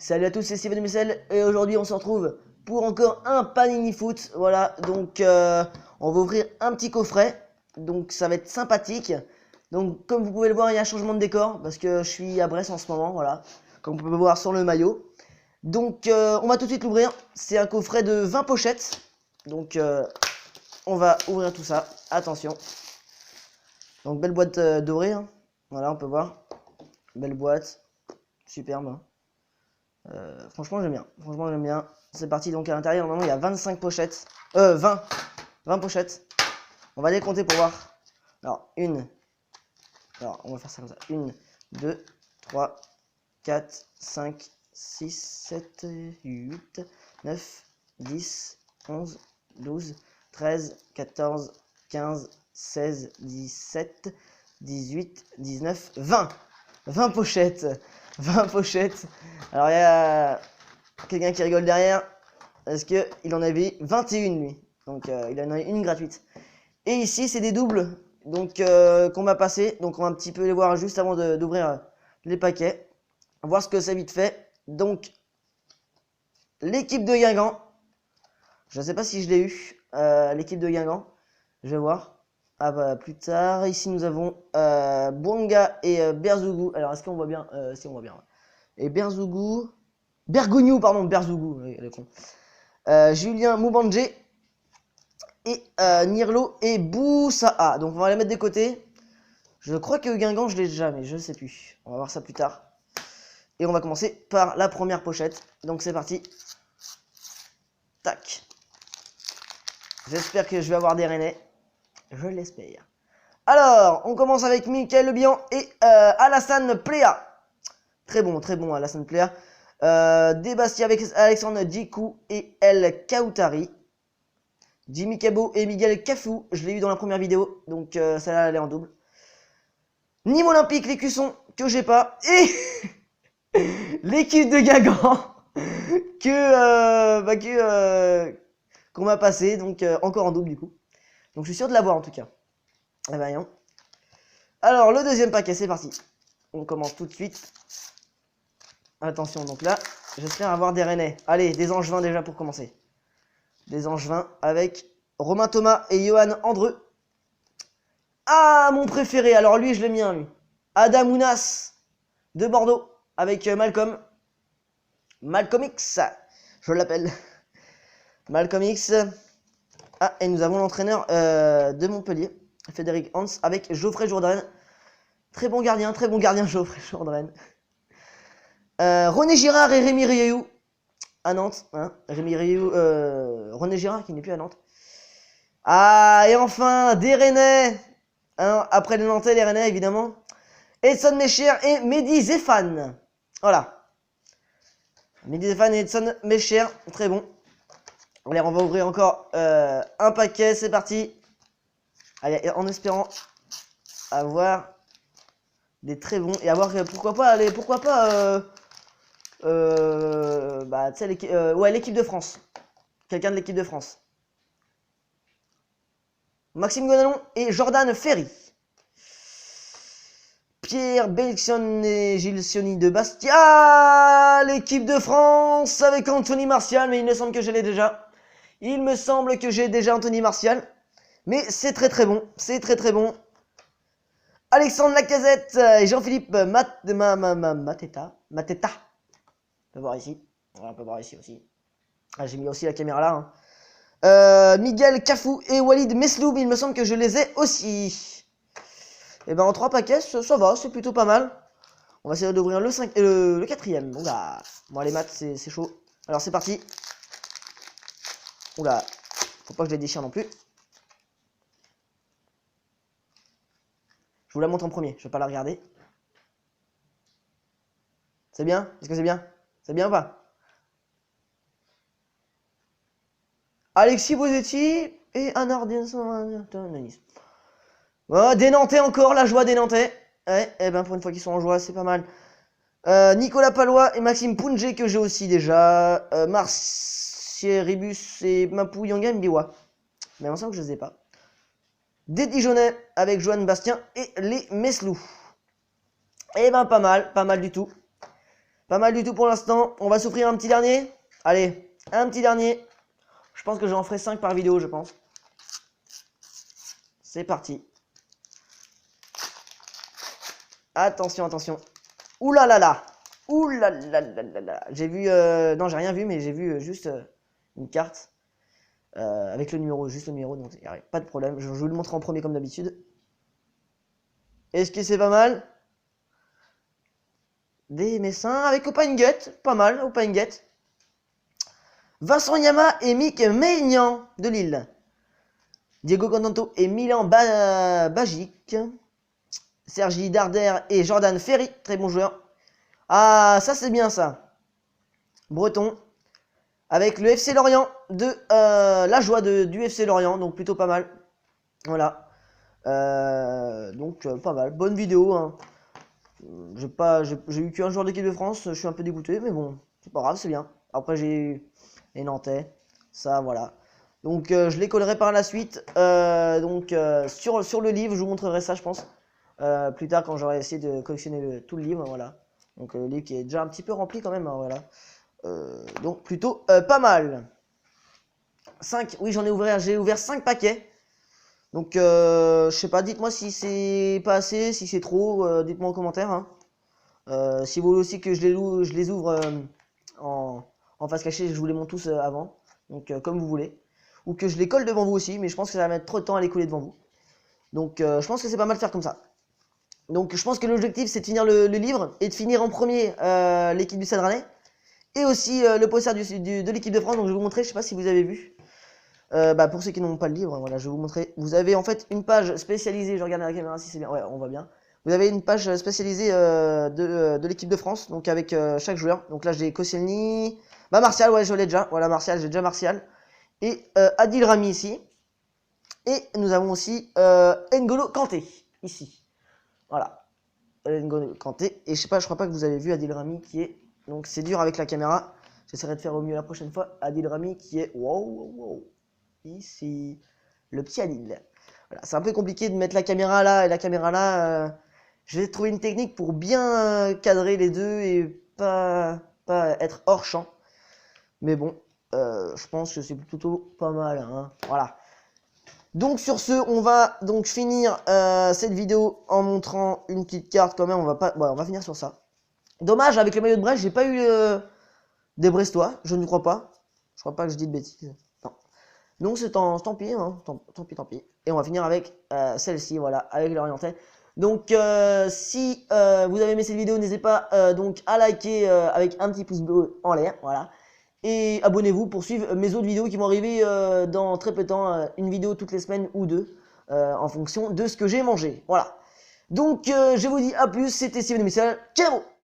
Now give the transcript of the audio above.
Salut à tous, c'est Steven Messel et aujourd'hui on se retrouve pour encore un Panini Foot. Voilà, donc on va ouvrir un petit coffret, donc ça va être sympathique. Donc comme vous pouvez le voir, il y a un changement de décor parce que je suis à Brest en ce moment, voilà, comme vous pouvez voir sur le maillot. Donc on va tout de suite l'ouvrir, c'est un coffret de 20 pochettes. Donc on va ouvrir tout ça, attention. Donc belle boîte dorée, hein. Voilà, on peut voir, belle boîte, superbe. Franchement j'aime bien, c'est parti. Donc à l'intérieur normalement il y a 25 pochettes, 20 pochettes. On va les compter pour voir. Alors on va faire ça comme ça, 1, 2, 3, 4, 5, 6, 7, 8, 9, 10, 11, 12, 13, 14, 15, 16, 17, 18, 19, 20 pochettes. 20 pochettes. Alors il y a quelqu'un qui rigole derrière. Est-ce qu'il en avait 21 lui? Donc il en a une gratuite. Et ici c'est des doubles donc qu'on va passer. Donc on va un petit peu les voir juste avant d'ouvrir les paquets. Voir ce que ça vite fait. Donc l'équipe de Guingamp. Je ne sais pas si je l'ai eu. L'équipe de Guingamp. Je vais voir. Ah bah plus tard. Ici nous avons Bouanga et Berzougou. Alors est-ce qu'on voit bien? Si on voit bien. Ouais. Et Berzougou. Bergognou, pardon, Berzougou. Oui, le con. Julien Moubandje. Et Nirlo et Boussaa. Donc on va les mettre de côté. Je crois que Guingamp je l'ai déjà, mais je ne sais plus. On va voir ça plus tard. Et on va commencer par la première pochette. Donc c'est parti. Tac. J'espère que je vais avoir des Rennais. Je l'espère. Alors, on commence avec Mickaël Le Bihan et Alassane Plea. Très bon Alassane Plea. Débastia avec Alexandre Djikou et El Kaoutari. Jimmy Cabot et Miguel Cafou. Je l'ai eu dans la première vidéo, donc celle-là elle est en double. Nîmes Olympique, les Cussons, que j'ai pas. Et l'équipe de Guingamp qu'on m'a passé, donc encore en double du coup. Donc je suis sûr de l'avoir en tout cas. Eh ben, voyons. Alors le deuxième paquet, c'est parti. On commence tout de suite. Attention, donc là, j'espère avoir des Rennais. Allez, des Angevins déjà pour commencer. Des Angevins avec Romain Thomas et Johan Andreu. Ah, mon préféré, alors lui, je l'aime bien, lui. Adam Ounas de Bordeaux avec Malcolm. Malcolm X, je l'appelle. Malcolm X. Ah, et nous avons l'entraîneur de Montpellier, Frédéric Hans, avec Geoffrey Jourdain. Très bon gardien, Geoffrey Jourdain. René Girard et Rémi Rioux à Nantes. Hein. René Girard qui n'est plus à Nantes. Ah, et enfin, des Rennais. Hein, après les Nantais, les Rennais, évidemment. Edson Mecher et Mehdi Zéphane. Voilà. Mehdi Zéphane et Edson Mecher. Très bon. Allez, on va ouvrir encore un paquet. C'est parti. Allez, en espérant avoir des très bons. Et avoir, pourquoi pas, bah, tu sais, ouais, l'équipe de France. Quelqu'un de l'équipe de France. Maxime Gonalon et Jordan Ferry. Pierre Belson et Gilles Sioni de Bastia. L'équipe de France avec Anthony Martial. Mais il me semble que je l'ai déjà. Il me semble que j'ai déjà Anthony Martial. Mais c'est très bon. C'est très bon. Alexandre Lacazette et Jean-Philippe Mateta. On peut voir ici. On peut voir ici aussi. Ah, j'ai mis aussi la caméra là. Hein. Miguel Cafou et Walid Mesloub, il me semble que je les ai aussi. Et ben en 3 paquets, ça va, c'est plutôt pas mal. On va essayer d'ouvrir le 4ème. Oula. Bon, les maths, c'est chaud. Alors c'est parti. Oula. Faut pas que je les déchire non plus. Je vous la montre en premier, je vais pas la regarder. C'est bien? Est-ce que c'est bien? C'est bien ou pas? Alexis Bozetti et Anardien. Oh, des Nantais encore, la joie des Nantais. Ouais, eh ben pour une fois qu'ils sont en joie, c'est pas mal. Nicolas Palois et Maxime Pounjé que j'ai aussi déjà. Martier Ribus et Mapou Yanga Mbiwa. Mais il me semble que je les ai pas. Des Dijonais avec Johan Bastien et les Meslou. Eh ben pas mal du tout. Pas mal du tout pour l'instant. On va s'offrir un petit dernier. Allez, un petit dernier. Je pense que j'en ferai 5 par vidéo, je pense. C'est parti. Attention, attention. Ouh là là là. Ouh là là là là là. J'ai vu... non, j'ai rien vu, mais j'ai vu juste une carte. Avec le numéro, juste le numéro, donc il n'y a pas de problème. Je vais vous le montrer en premier comme d'habitude. Est-ce que c'est pas mal? Des Messins avec Open Gut. Pas mal, Open Gut. Vincent Yama et Mick Maignan de Lille. Diego Contanto et Milan Bagic. Sergi Darder et Jordan Ferry, très bon joueur. Ah, ça c'est bien ça. Breton. Avec le FC Lorient de la joie du FC Lorient, donc plutôt pas mal. Voilà. Donc pas mal. Bonne vidéo. Hein. J'ai eu qu'un joueur d'équipe de France, je suis un peu dégoûté, mais bon, c'est pas grave, c'est bien. Après j'ai eu les Nantais, ça voilà. Donc je les collerai par la suite. Sur le livre, je vous montrerai ça, je pense. Plus tard quand j'aurai essayé de collectionner tout le livre, voilà. Donc le livre qui est déjà un petit peu rempli quand même, hein, voilà. Donc plutôt pas mal. 5, oui j'ai ouvert 5 paquets. Donc je sais pas, dites-moi si c'est pas assez, si c'est trop, dites-moi en commentaire. Hein. Si vous voulez aussi que je les ouvre en face cachée, je vous les montre tous avant. Donc comme vous voulez. Ou que je les colle devant vous aussi, mais je pense que ça va mettre trop de temps à les coller devant vous. Donc je pense que c'est pas mal de faire comme ça. Donc je pense que l'objectif c'est de finir le livre et de finir en premier l'équipe du Stade Rennais. Et aussi le poster de l'équipe de France, donc je vais vous montrer, je sais pas si vous avez vu. Pour ceux qui n'ont pas le livre, voilà, je vais vous montrer. Vous avez en fait une page spécialisée, je regarde à la caméra si c'est bien, ouais, on voit bien. Vous avez une page spécialisée de l'équipe de France, donc avec chaque joueur. Donc là j'ai Koscielny, Martial, ouais je l'ai déjà, voilà Martial, j'ai déjà Martial. Et Adil Rami ici. Et nous avons aussi N'Golo Kanté, ici. Voilà, N'Golo Kanté. Et je sais pas, je crois pas que vous avez vu Adil Rami qui est... Donc c'est dur avec la caméra. J'essaierai de faire au mieux la prochaine fois. Adil Rami qui est... Wow. Ici. Le petit Adil. Voilà, c'est un peu compliqué de mettre la caméra là et la caméra là. Je vais trouver une technique pour bien cadrer les deux et pas être hors champ. Mais bon, je pense que c'est plutôt pas mal. Hein. Voilà. Donc sur ce, on va donc finir cette vidéo en montrant une petite carte quand même. On va finir sur ça. Dommage, avec le maillot de Brest, j'ai pas eu des Brestois, je ne crois pas. Je crois pas que je dis de bêtises. Non. Donc c'est tant pis, hein. Tant pis. Et on va finir avec celle-ci, voilà, avec l'Orientais. Donc si vous avez aimé cette vidéo, n'hésitez pas donc à liker avec un petit pouce bleu en l'air, voilà. Et abonnez-vous pour suivre mes autres vidéos qui vont arriver dans très peu de temps, une vidéo toutes les semaines ou deux, en fonction de ce que j'ai mangé, voilà. Donc je vous dis à plus, c'était Steven Michel, ciao.